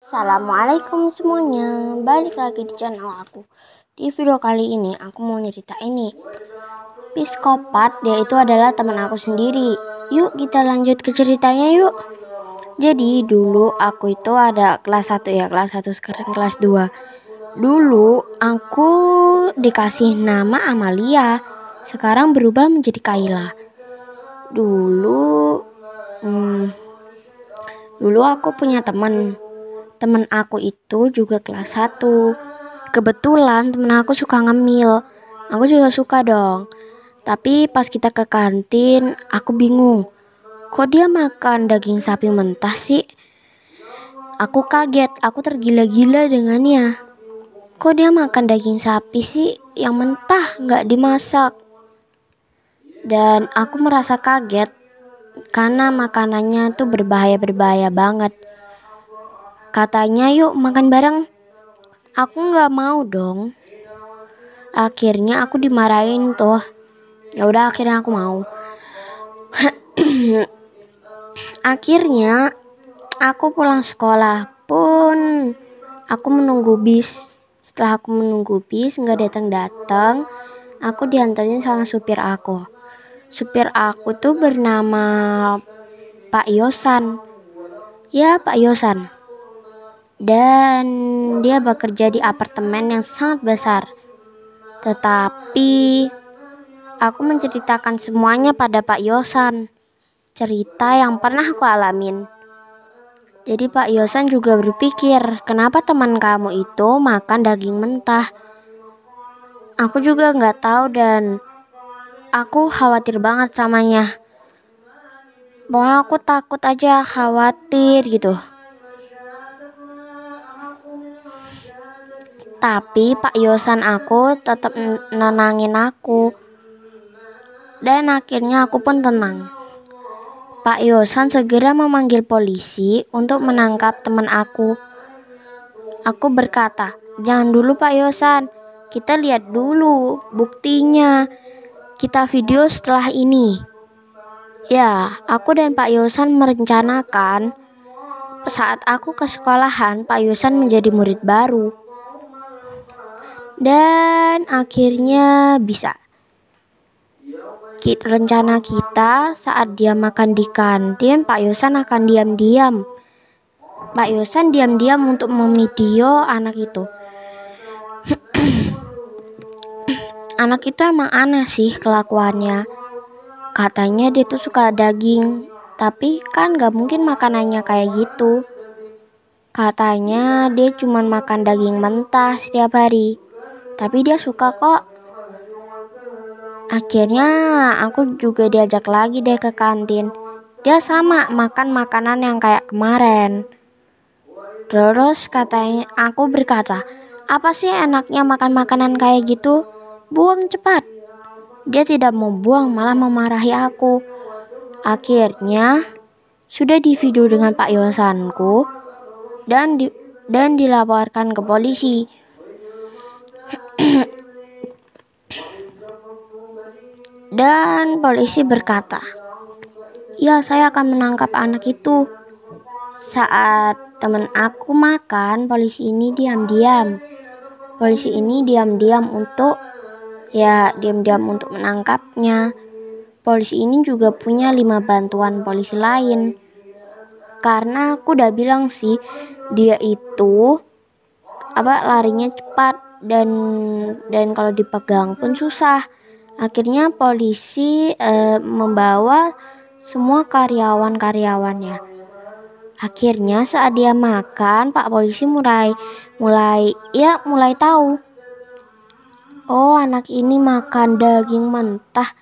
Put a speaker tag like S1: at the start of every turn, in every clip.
S1: Assalamualaikum semuanya, balik lagi di channel aku. Di video kali ini aku mau nyeritain nih, psikopat dia itu adalah teman aku sendiri. Yuk kita lanjut ke ceritanya yuk. Jadi dulu aku itu ada kelas 1 ya, kelas 1 sekarang kelas 2. Dulu aku dikasih nama Amalia, sekarang berubah menjadi Kayla. Dulu aku punya teman aku itu juga kelas 1. Kebetulan temen aku suka ngemil. Aku juga suka dong. Tapi pas kita ke kantin, aku bingung. Kok dia makan daging sapi mentah sih? Aku kaget, aku tergila-gila dengannya. Kok dia makan daging sapi sih yang mentah, gak dimasak? Dan aku merasa kaget karena makanannya tuh berbahaya banget. Katanya yuk makan bareng. Aku gak mau dong. Akhirnya aku dimarahin tuh. Ya udah akhirnya aku mau. Akhirnya aku pulang sekolah pun aku menunggu bis. Setelah aku menunggu bis nggak datang, aku diantarin sama supir aku. Supir aku tuh bernama Pak Yosan. Ya Pak Yosan. Dan dia bekerja di apartemen yang sangat besar. Tetapi aku menceritakan semuanya pada Pak Yosan. Cerita yang pernah aku alamin. Jadi Pak Yosan juga berpikir, kenapa teman kamu itu makan daging mentah? Aku juga nggak tahu dan aku khawatir banget samanya. Pokoknya aku takut aja, khawatir gitu. Tapi Pak Yosan aku tetap nenangin aku. Dan akhirnya aku pun tenang. Pak Yosan segera memanggil polisi untuk menangkap teman aku. Aku berkata, jangan dulu Pak Yosan, kita lihat dulu buktinya. Kita video setelah ini. Ya, aku dan Pak Yosan merencanakan saat aku ke sekolahan, Pak Yosan menjadi murid baru. Dan akhirnya bisa. Rencana kita saat dia makan di kantin, Pak Yosan akan diam-diam. Pak Yosan diam-diam untuk memvideo anak itu. Anak itu emang aneh sih kelakuannya. Katanya dia tuh suka daging, tapi kan gak mungkin makanannya kayak gitu. Katanya dia cuma makan daging mentah setiap hari, tapi dia suka kok. Akhirnya aku juga diajak lagi deh ke kantin. Dia sama makan makanan yang kayak kemarin. Terus katanya, aku berkata, apa sih enaknya makan makanan kayak gitu? Buang cepat. Dia tidak mau buang, malah memarahi aku. Akhirnya sudah divideo dengan Pak Yosanku dan dilaporkan ke polisi. Dan polisi berkata, ya saya akan menangkap anak itu. Saat teman aku makan, polisi ini diam-diam untuk menangkapnya. Polisi ini juga punya 5 bantuan polisi lain. Karena aku udah bilang sih, dia itu larinya cepat dan kalau dipegang pun susah. Akhirnya polisi membawa semua karyawannya. Akhirnya saat dia makan, Pak polisi mulai tahu. Oh, anak ini makan daging mentah.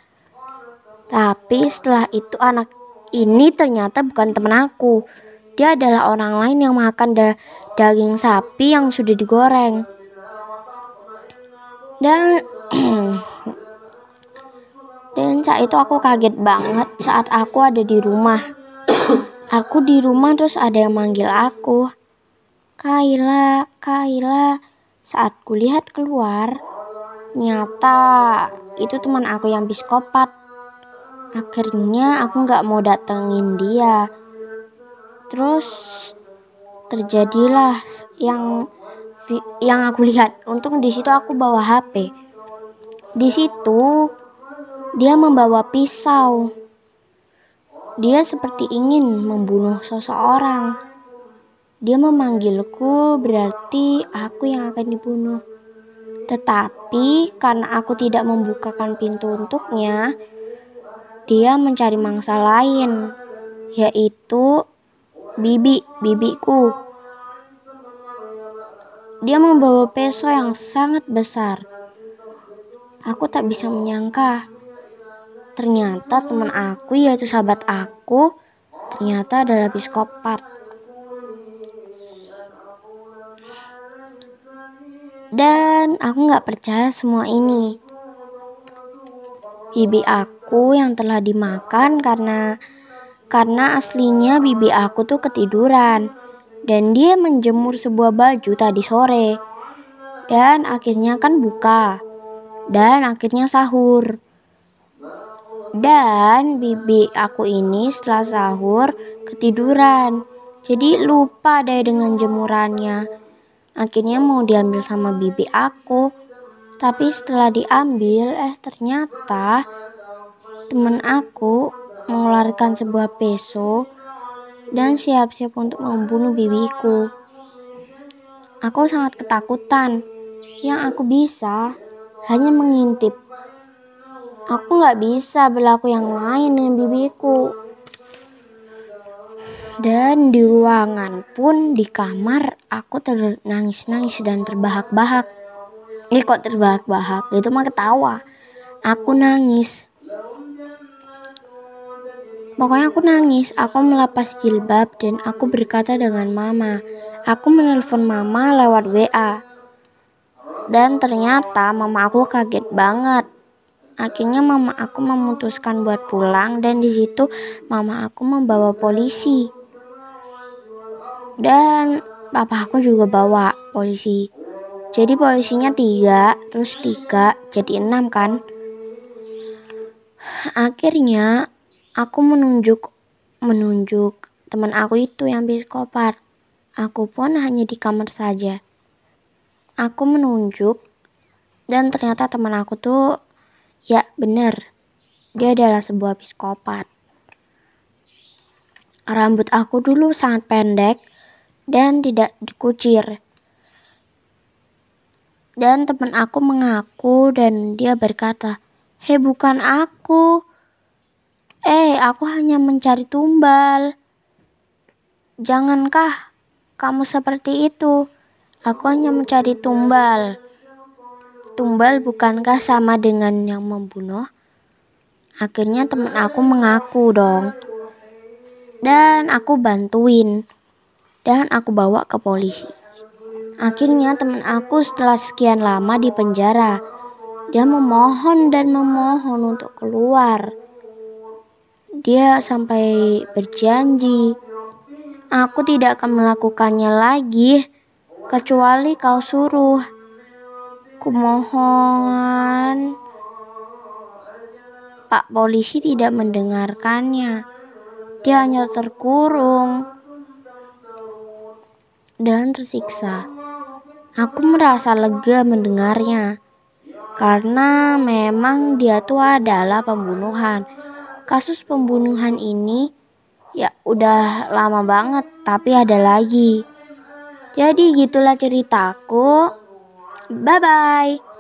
S1: Tapi setelah itu anak ini ternyata bukan teman aku. Dia adalah orang lain yang makan daging sapi yang sudah digoreng. Dan saat itu aku kaget banget saat aku ada di rumah. Aku di rumah terus ada yang manggil aku. Kayla. Saat kulihat keluar, ternyata itu teman aku yang psikopat. Akhirnya aku gak mau datengin dia. Terus terjadilah yang aku lihat. Untung di situ aku bawa HP. Di situ dia membawa pisau. Dia seperti ingin membunuh seseorang. Dia memanggilku, berarti aku yang akan dibunuh. Tetapi karena aku tidak membukakan pintu untuknya, dia mencari mangsa lain, yaitu bibiku. Dia membawa pisau yang sangat besar. Aku tak bisa menyangka. Ternyata teman aku, yaitu sahabat aku, ternyata adalah psikopat. Dan aku gak percaya semua ini. Bibi aku yang telah dimakan karena aslinya bibi aku tuh ketiduran. Dan dia menjemur sebuah baju tadi sore. Dan akhirnya kan buka. Dan akhirnya sahur. Dan bibi aku ini setelah sahur ketiduran. Jadi lupa deh dengan jemurannya. Akhirnya mau diambil sama bibi aku. Tapi setelah diambil, ternyata teman aku mengeluarkan sebuah pisau dan siap-siap untuk membunuh bibiku. Aku sangat ketakutan. Yang aku bisa hanya mengintip. Aku gak bisa berlaku yang lain dengan bibiku. Dan di ruangan pun, di kamar, aku nangis-nangis dan terbahak-bahak. Kok terbahak-bahak? Itu mah ketawa. Aku nangis. Pokoknya aku nangis. Aku melepas jilbab dan aku berkata dengan mama. Aku menelpon mama lewat WA. Dan ternyata mama aku kaget banget. Akhirnya mama aku memutuskan buat pulang dan di situ mama aku membawa polisi. Dan papa aku juga bawa polisi. Jadi polisinya 3, terus 3 jadi 6 kan. Akhirnya aku menunjuk teman aku itu yang psikopat. Aku pun hanya di kamar saja. Aku menunjuk dan ternyata teman aku tuh ya benar, dia adalah sebuah psikopat. Rambut aku dulu sangat pendek dan tidak dikucir. Dan teman aku mengaku dan dia berkata, "Hei, bukan aku. Aku hanya mencari tumbal. Jangankah kamu seperti itu? Aku hanya mencari tumbal." Tumbal bukankah sama dengan yang membunuh? Akhirnya teman aku mengaku dong. Dan aku bantuin. Dan aku bawa ke polisi. Akhirnya teman aku setelah sekian lama di penjara. Dia memohon dan memohon untuk keluar. Dia sampai berjanji, "Aku tidak akan melakukannya lagi, kecuali kau suruh." Kumohon. Pak polisi tidak mendengarkannya. Dia hanya terkurung dan tersiksa. Aku merasa lega mendengarnya. Karena memang dia tuh adalah pembunuhan. Kasus pembunuhan ini ya udah lama banget, tapi ada lagi. Jadi gitulah ceritaku. Bye bye.